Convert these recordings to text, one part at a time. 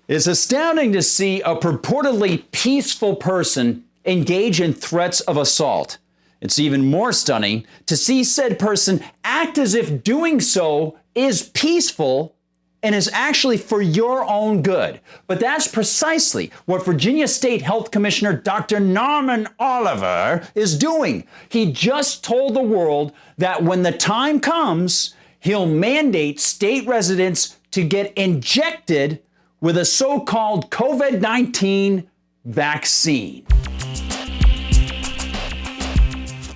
It's astounding to see a purportedly peaceful person engage in threats of assault. It's even more stunning to see said person act as if doing so is peaceful and is actually for your own good. But that's precisely what Virginia State Health Commissioner Dr. Norman Oliver is doing. He just told the world that when the time comes, he'll mandate state residents to get injected with a so-called COVID-19 vaccine.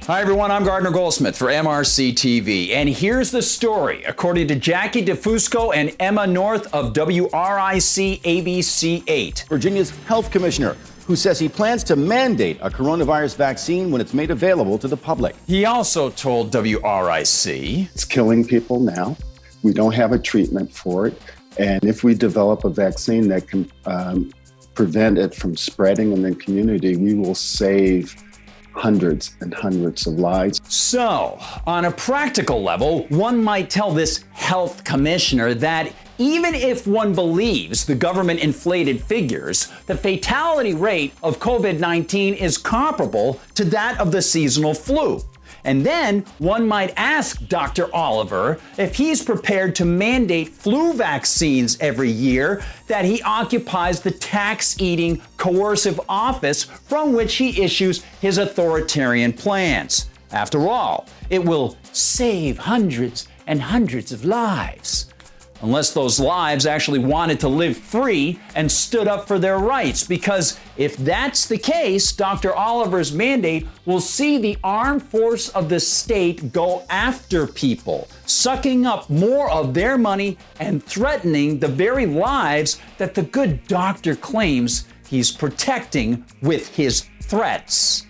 Hi everyone, I'm Gardner Goldsmith for MRC TV, and here's the story. According to Jackie DeFusco and Emma North of WRIC ABC 8. Virginia's health commissioner, who says he plans to mandate a coronavirus vaccine when it's made available to the public. He also told WRIC, it's killing people now. We don't have a treatment for it. And if we develop a vaccine that can prevent it from spreading in the community, we will save hundreds and hundreds of lives. So, on a practical level, one might tell this health commissioner that even if one believes the government inflated figures, the fatality rate of COVID-19 is comparable to that of the seasonal flu. And then one might ask Dr. Oliver if he's prepared to mandate flu vaccines every year that he occupies the tax-eating, coercive office from which he issues his authoritarian plans. After all, it will save hundreds and hundreds of lives. Unless those lives actually wanted to live free and stood up for their rights. Because if that's the case, Dr. Oliver's mandate will see the armed force of the state go after people, sucking up more of their money and threatening the very lives that the good doctor claims he's protecting with his threats.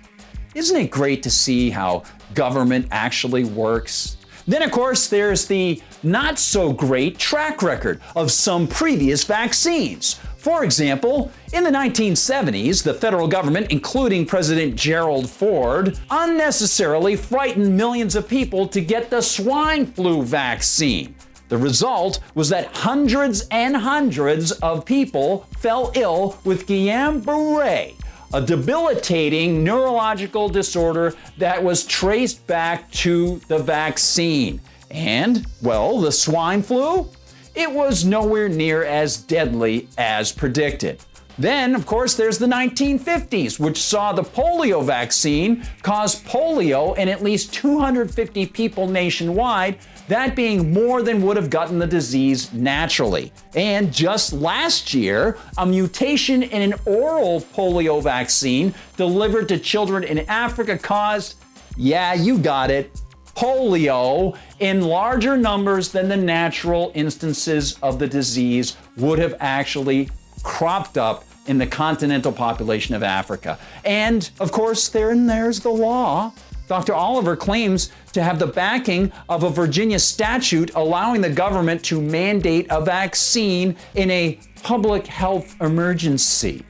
Isn't it great to see how government actually works? Then, of course, there's the not so great track record of some previous vaccines. For example, in the 1970s, the federal government, including President Gerald Ford, unnecessarily frightened millions of people to get the swine flu vaccine. The result was that hundreds and hundreds of people fell ill with Guillain-Barré, a debilitating neurological disorder that was traced back to the vaccine. And, well, the swine flu? It was nowhere near as deadly as predicted. Then, of course, there's the 1950s, which saw the polio vaccine cause polio in at least 250 people nationwide, that being more than would have gotten the disease naturally. And just last year, a mutation in an oral polio vaccine delivered to children in Africa caused, yeah, you got it, polio in larger numbers than the natural instances of the disease would have actually cropped up in the continental population of Africa. And of course, there's the law. Dr. Oliver claims to have the backing of a Virginia statute allowing the government to mandate a vaccine in a public health emergency.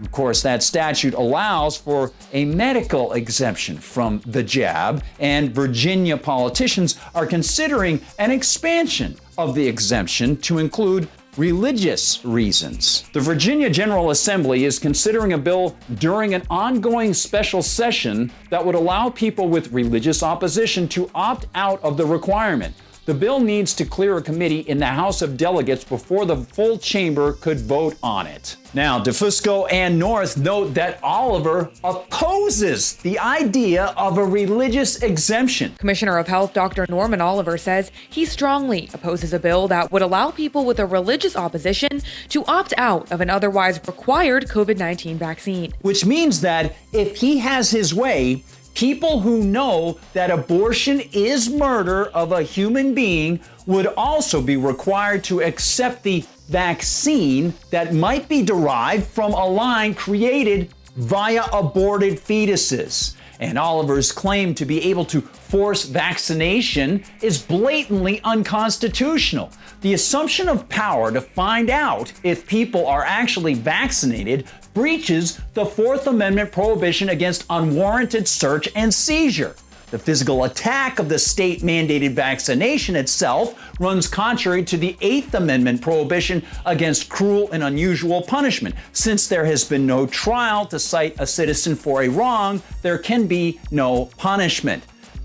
Of course, that statute allows for a medical exemption from the jab, and Virginia politicians are considering an expansion of the exemption to include religious reasons. The Virginia General Assembly is considering a bill during an ongoing special session that would allow people with religious opposition to opt out of the requirement. The bill needs to clear a committee in the House of Delegates before the full chamber could vote on it. Now, DeFusco and North note that Oliver opposes the idea of a religious exemption. Commissioner of Health Dr. Norman Oliver says he strongly opposes a bill that would allow people with a religious opposition to opt out of an otherwise required COVID-19 vaccine. Which means that if he has his way, people who know that abortion is murder of a human being would also be required to accept the vaccine that might be derived from a line created via aborted fetuses. And Oliver's claim to be able to force vaccination is blatantly unconstitutional. The assumption of power to find out if people are actually vaccinated breaches the Fourth Amendment prohibition against unwarranted search and seizure. The physical attack of the state-mandated vaccination itself runs contrary to the 8th Amendment prohibition against cruel and unusual punishment. Since there has been no trial to cite a citizen for a wrong, there can be no punishment.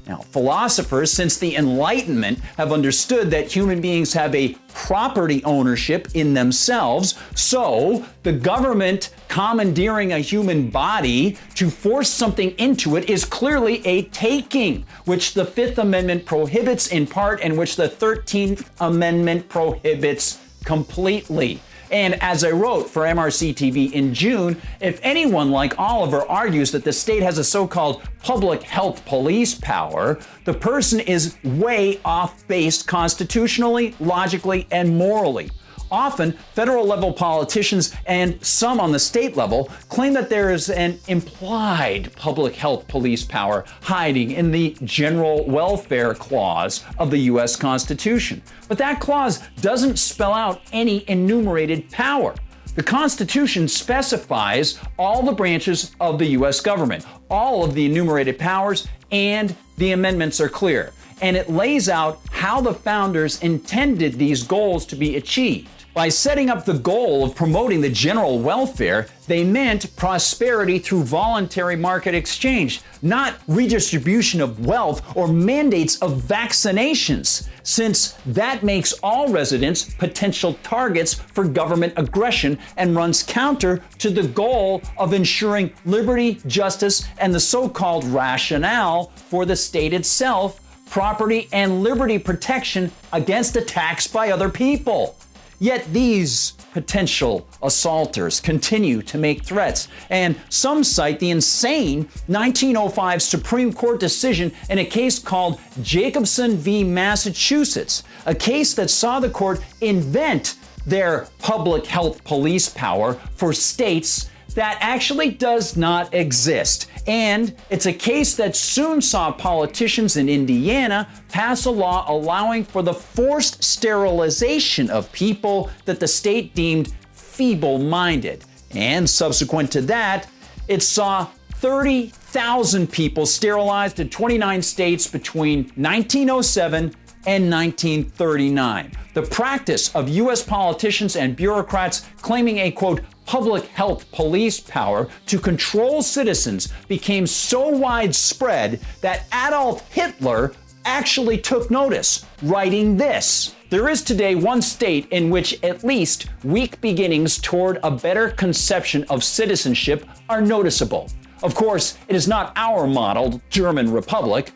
Now, philosophers since the Enlightenment have understood that human beings have a property ownership in themselves, so the government commandeering a human body to force something into it is clearly a taking, which the 5th Amendment prohibits in part and which the 13th Amendment prohibits completely. And as I wrote for MRC TV in June, if anyone like Oliver argues that the state has a so-called public health police power, the person is way off base constitutionally, logically, and morally. Often, federal level politicians and some on the state level claim that there is an implied public health police power hiding in the General Welfare Clause of the U.S. Constitution. But that clause doesn't spell out any enumerated power. The Constitution specifies all the branches of the U.S. government, all of the enumerated powers, and the amendments are clear. And it lays out how the founders intended these goals to be achieved. By setting up the goal of promoting the general welfare, they meant prosperity through voluntary market exchange, not redistribution of wealth or mandates of vaccinations, since that makes all residents potential targets for government aggression and runs counter to the goal of ensuring liberty, justice, and the so-called rationale for the state itself, property and liberty protection against attacks by other people. Yet these potential assaulters continue to make threats, and some cite the insane 1905 Supreme Court decision in a case called Jacobson v. Massachusetts, a case that saw the court invent their public health police power for states that actually does not exist. And it's a case that soon saw politicians in Indiana pass a law allowing for the forced sterilization of people that the state deemed feeble-minded. And subsequent to that, it saw 30,000 people sterilized in 29 states between 1907 and 1939. The practice of U.S. politicians and bureaucrats claiming a, quote, public health police power to control citizens became so widespread that Adolf Hitler actually took notice, writing this: "There is today one state in which at least weak beginnings toward a better conception of citizenship are noticeable. Of course, it is not our modeled German Republic,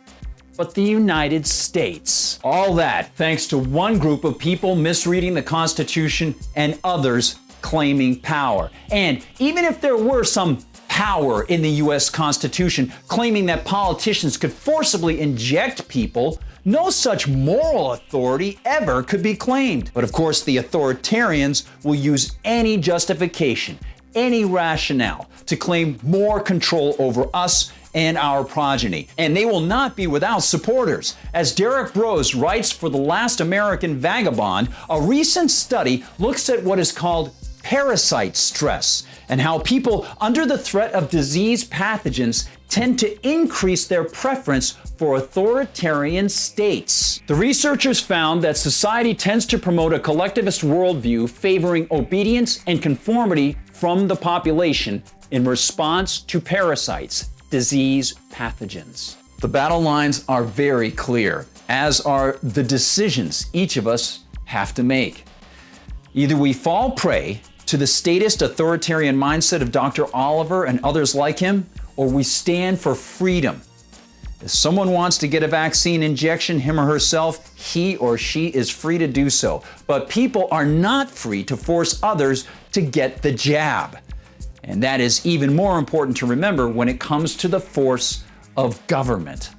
but the United States." All that thanks to one group of people misreading the Constitution and others claiming power. And even if there were some power in the U.S. Constitution claiming that politicians could forcibly inject people, no such moral authority ever could be claimed. But of course, the authoritarians will use any justification, any rationale to claim more control over us and our progeny. And they will not be without supporters. As Derek Brose writes for The Last American Vagabond, a recent study looks at what is called parasite stress and how people under the threat of disease pathogens tend to increase their preference for authoritarian states. The researchers found that society tends to promote a collectivist worldview favoring obedience and conformity from the population in response to parasites, disease pathogens. The battle lines are very clear, as are the decisions each of us have to make. Either we fall prey to the statist authoritarian mindset of Dr. Oliver and others like him, or we stand for freedom. If someone wants to get a vaccine injection, him or herself, he or she is free to do so. But people are not free to force others to get the jab. And that is even more important to remember when it comes to the force of government.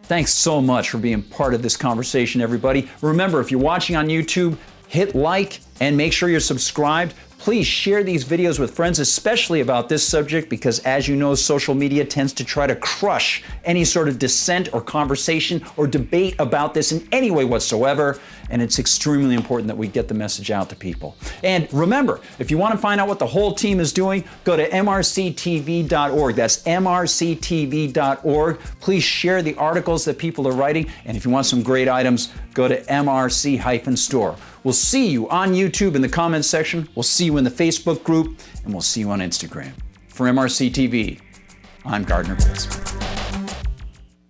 Thanks so much for being part of this conversation, everybody. Remember, if you're watching on YouTube, hit like And make sure you're subscribed. Please share these videos with friends, especially about this subject, because as you know, social media tends to try to crush any sort of dissent or conversation or debate about this in any way whatsoever. And it's extremely important that we get the message out to people. And remember, if you want to find out what the whole team is doing, go to mrctv.org. That's mrctv.org. Please share the articles that people are writing. And if you want some great items, go to mrc-store. We'll see you on YouTube in the comments section. We'll see you in the Facebook group, and we'll see you on Instagram. For MRC TV, I'm Gardner Bliss.